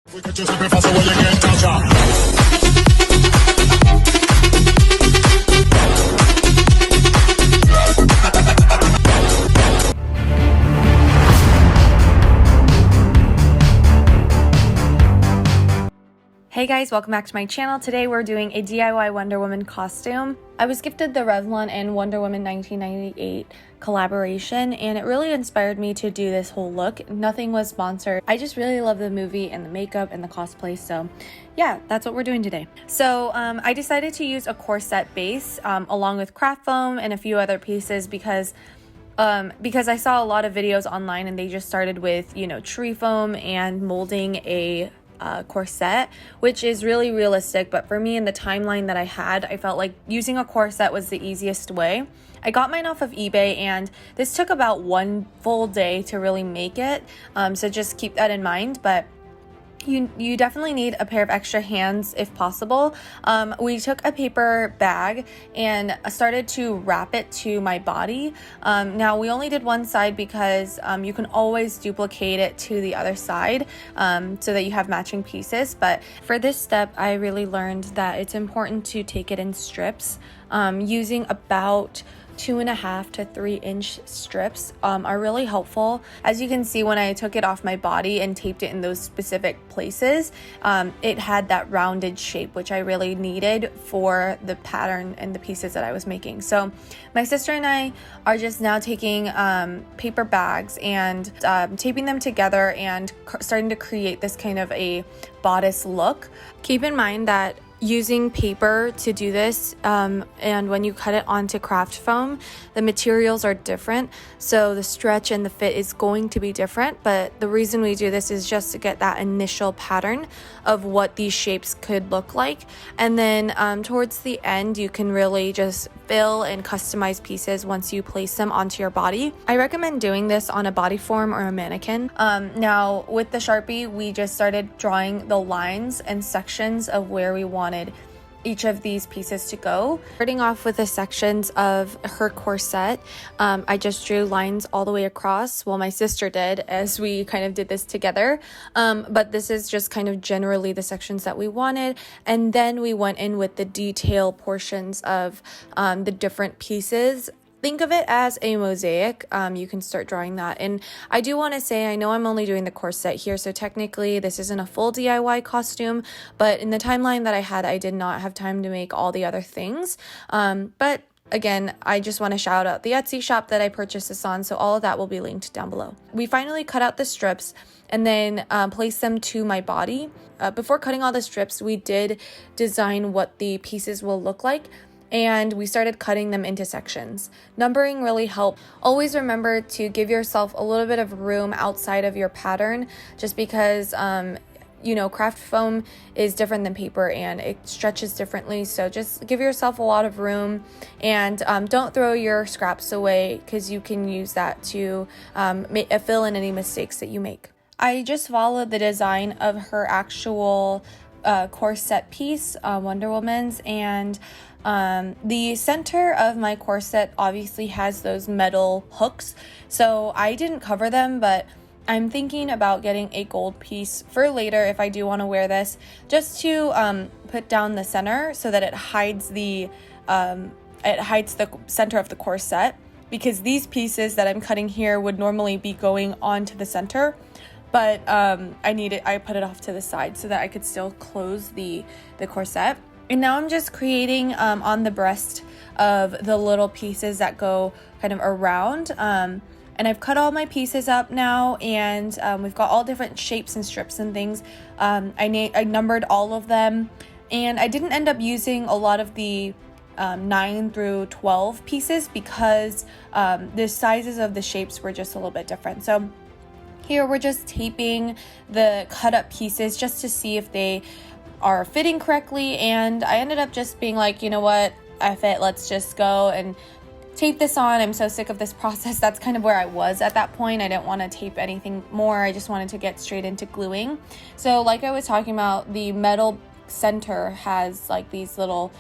Hey guys, welcome back to my channel. Today we're doing a DIY Wonder Woman costume. I was gifted the Revlon and Wonder Woman 1998 collaboration, and it really inspired me to do this whole look. Nothing was sponsored. I just really love the movie and the makeup and the cosplay, so yeah, that's what we're doing today. So I decided to use a corset base along with craft foam and a few other pieces because I saw a lot of videos online and they just started with, tree foam and molding a corset, which is really realistic, but for me in the timeline that I had, I felt like using a corset was the easiest way. I got mine off of eBay and this took about one full day to really make it, so just keep that in mind. But you definitely need a pair of extra hands if possible. We took a paper bag and started to wrap it to my body. Now we only did one side because you can always duplicate it to the other side so that you have matching pieces. But for this step, I really learned that it's important to take it in strips, using about 2.5 to 3 inch strips are really helpful. As you can see, when I took it off my body and taped it in those specific places, it had that rounded shape, which I really needed for the pattern and the pieces that I was making. So my sister and I are just now taking paper bags and taping them together and starting to create this kind of a bodice look. Keep in mind that using paper to do this, and when you cut it onto craft foam, the materials are different, so the stretch and the fit is going to be different. But the reason we do this is just to get that initial pattern of what these shapes could look like, and then towards the end you can really just fill and customize pieces once you place them onto your body. I recommend doing this on a body form or a mannequin. Now with the Sharpie, we just started drawing the lines and sections of where we wanted each of these pieces to go. Starting off with the sections of her corset, I just drew lines all the way across. Well, my sister did, as we kind of did this together, but this is just kind of generally the sections that we wanted, and then we went in with the detail portions of the different pieces. Think of it as a mosaic. You can start drawing that. And I do want to say, I know I'm only doing the corset here, so technically this isn't a full DIY costume, but in the timeline that I had, I did not have time to make all the other things. But again, I just want to shout out the Etsy shop that I purchased this on, so all of that will be linked down below. We finally cut out the strips and then placed them to my body. Before cutting all the strips, we did design what the pieces will look like, and we started cutting them into sections. Numbering really helped. Always remember to give yourself a little bit of room outside of your pattern, just because craft foam is different than paper and it stretches differently, so just give yourself a lot of room, and don't throw your scraps away, because you can use that to fill in any mistakes that you make. I just followed the design of her actual corset piece, Wonder Woman's, and the center of my corset obviously has those metal hooks, so I didn't cover them, but I'm thinking about getting a gold piece for later if I do want to wear this, just to put down the center so that it hides the center of the corset, because these pieces that I'm cutting here would normally be going onto the center, but I put it off to the side so that I could still close the corset. And now I'm just creating on the breast of the little pieces that go kind of around. And I've cut all my pieces up now, and we've got all different shapes and strips and things. I numbered all of them, and I didn't end up using a lot of the 9 through 12 pieces because the sizes of the shapes were just a little bit different. So here we're just taping the cut up pieces just to see if they are fitting correctly, and I ended up just being like, you know what, F it, let's just go and tape this on. I'm so sick of this process. That's kind of where I was at that point. I didn't want to tape anything more. I just wanted to get straight into gluing. So like I was talking about, the metal center has like these little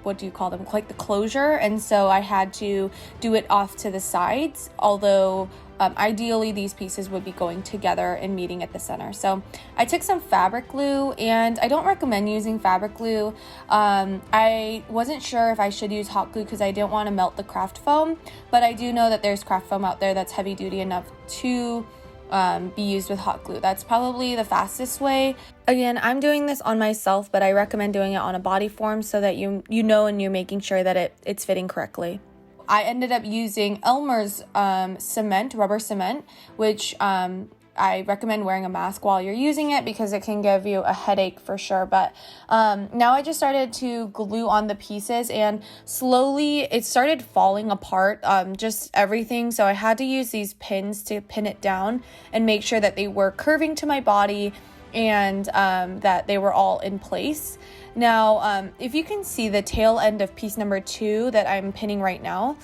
what do you call them, like the closure, and so I had to do it off to the sides, although ideally these pieces would be going together and meeting at the center. So I took some fabric glue, and I don't recommend using fabric glue. I wasn't sure if I should use hot glue because I didn't want to melt the craft foam, but I do know that there's craft foam out there that's heavy duty enough to be used with hot glue. That's probably the fastest way. Again, I'm doing this on myself, but I recommend doing it on a body form so that you know and you're making sure that it's fitting correctly. I ended up using Elmer's cement, rubber cement, which I recommend wearing a mask while you're using it because it can give you a headache for sure. But now I just started to glue on the pieces, and slowly it started falling apart, just everything. So I had to use these pins to pin it down and make sure that they were curving to my body and that they were all in place. Now, if you can see the tail end of piece number 2 that I'm pinning right now,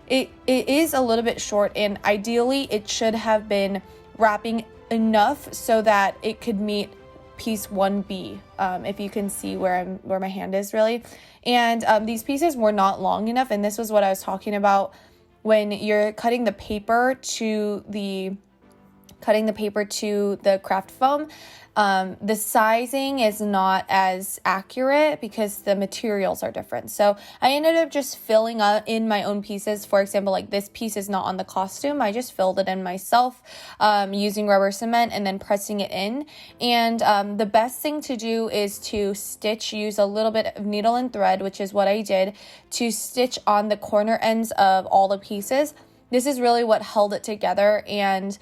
it is a little bit short, and ideally it should have been wrapping enough so that it could meet piece 1B, if you can see where my hand is really. And these pieces were not long enough, and this was what I was talking about when you're cutting the paper to the craft foam. The sizing is not as accurate because the materials are different. So I ended up just filling in my own pieces. For example, like this piece is not on the costume. I just filled it in myself using rubber cement and then pressing it in. And the best thing to do is to use a little bit of needle and thread, which is what I did, to stitch on the corner ends of all the pieces. This is really what held it together, and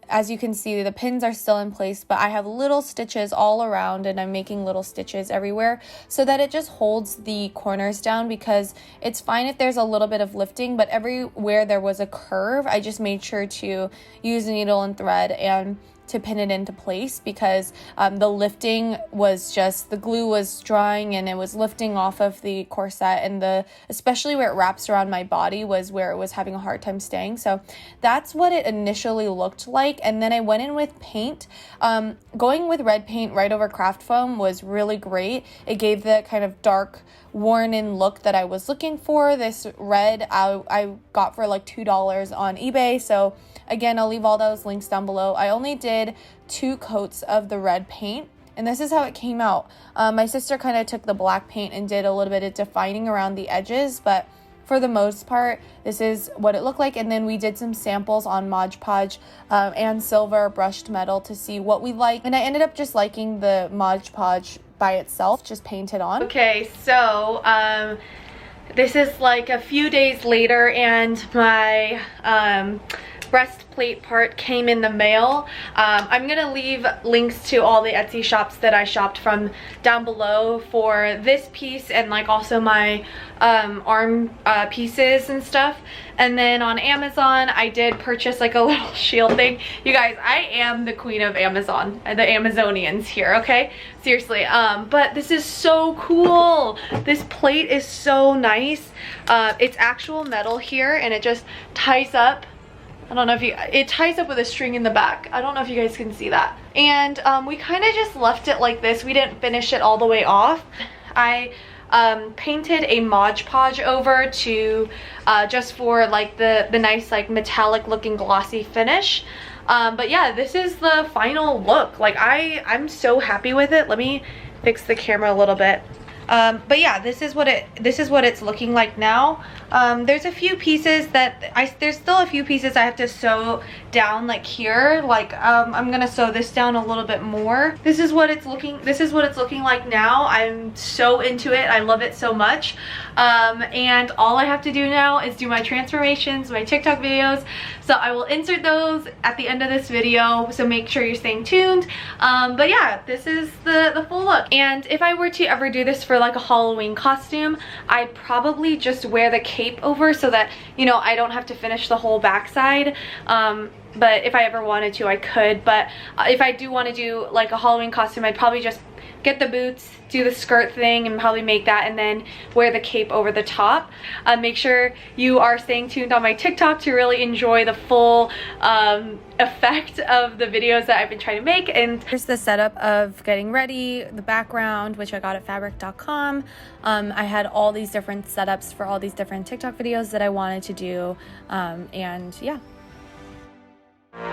as you can see, the pins are still in place, but I have little stitches all around, and I'm making little stitches everywhere so that it just holds the corners down, because it's fine if there's a little bit of lifting, but everywhere there was a curve, I just made sure to use a needle and thread and to pin it into place, because the lifting was just, the glue was drying and it was lifting off of the corset, and especially where it wraps around my body was where it was having a hard time staying. So that's what it initially looked like. And then I went in with paint. Going with red paint right over craft foam was really great. It gave the kind of dark, worn in look that I was looking for. This red I got for like $2 on eBay. So again, I'll leave all those links down below. I only did 2 coats of the red paint, and this is how it came out. My sister kind of took the black paint and did a little bit of defining around the edges, but for the most part, this is what it looked like. And then we did some samples on Mod Podge and silver brushed metal to see what we like. And I ended up just liking the Mod Podge by itself, just painted on. Okay, so this is like a few days later, and my breastplate part came in the mail. I'm gonna leave links to all the Etsy shops that I shopped from down below for this piece, and like also my arm pieces and stuff. And then on Amazon, I did purchase like a little shield thing. You guys, I am the queen of Amazon, the Amazonians here, okay? Seriously, but this is so cool. This plate is so nice. It's actual metal here, and it just ties up. I don't know if it ties up with a string in the back. I don't know if you guys can see that. And we kind of just left it like this. We didn't finish it all the way off. I painted a Mod Podge over to just for like the nice like metallic looking glossy finish. But yeah, this is the final look. Like I'm so happy with it. Let me fix the camera a little bit. But yeah, this is what it's looking like now. There's a few pieces that there's still a few pieces I have to sew down, like here. Like I'm gonna sew this down a little bit more. This is what it's looking like now. I'm so into it. I love it so much. And all I have to do now is do my transformations, my TikTok videos. So I will insert those at the end of this video, so make sure you're staying tuned. But yeah, this is the full look. And if I were to ever do this for like a Halloween costume, I'd probably just wear the cape over so that, you know, I don't have to finish the whole backside. But if I ever wanted to, I could. But if I do want to do like a Halloween costume, I'd probably just get the boots, do the skirt thing, and probably make that, and then wear the cape over the top. Make sure you are staying tuned on my TikTok to really enjoy the full effect of the videos that I've been trying to make. And here's the setup of getting ready, the background, which I got at fabric.com. I had all these different setups for all these different TikTok videos that I wanted to do, and yeah. Wipe,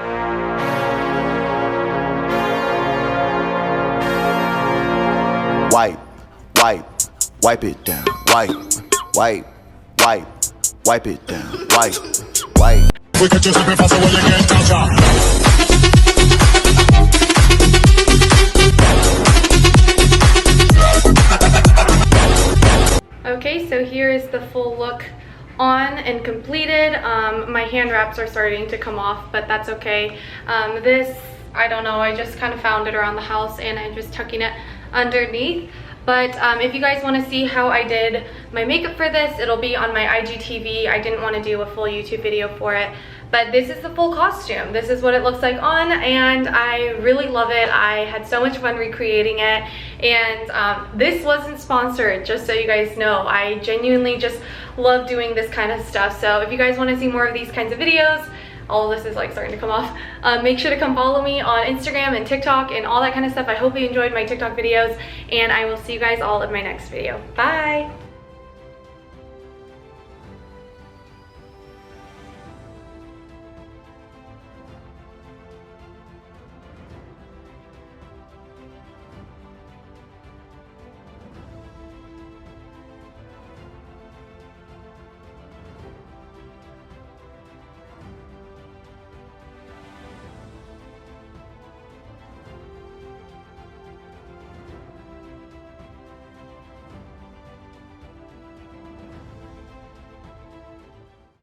wipe, wipe it down. Wipe, wipe, wipe, wipe it down. Wipe, wipe. We could just be faster when you get touch. Okay, so here is the full look on and completed. My hand wraps are starting to come off, but that's okay. This, I don't know, I just kind of found it around the house and I'm just tucking it underneath. But if you guys want to see how I did my makeup for this, it'll be on my IGTV. I didn't want to do a full YouTube video for it, but this is the full costume. This is what it looks like on, and I really love it. I had so much fun recreating it, and this wasn't sponsored, just so you guys know. I genuinely just love doing this kind of stuff. So if you guys want to see more of these kinds of videos, all of this is like starting to come off. Make sure to come follow me on Instagram and TikTok and all that kind of stuff. I hope you enjoyed my TikTok videos, and I will see you guys all in my next video. Bye!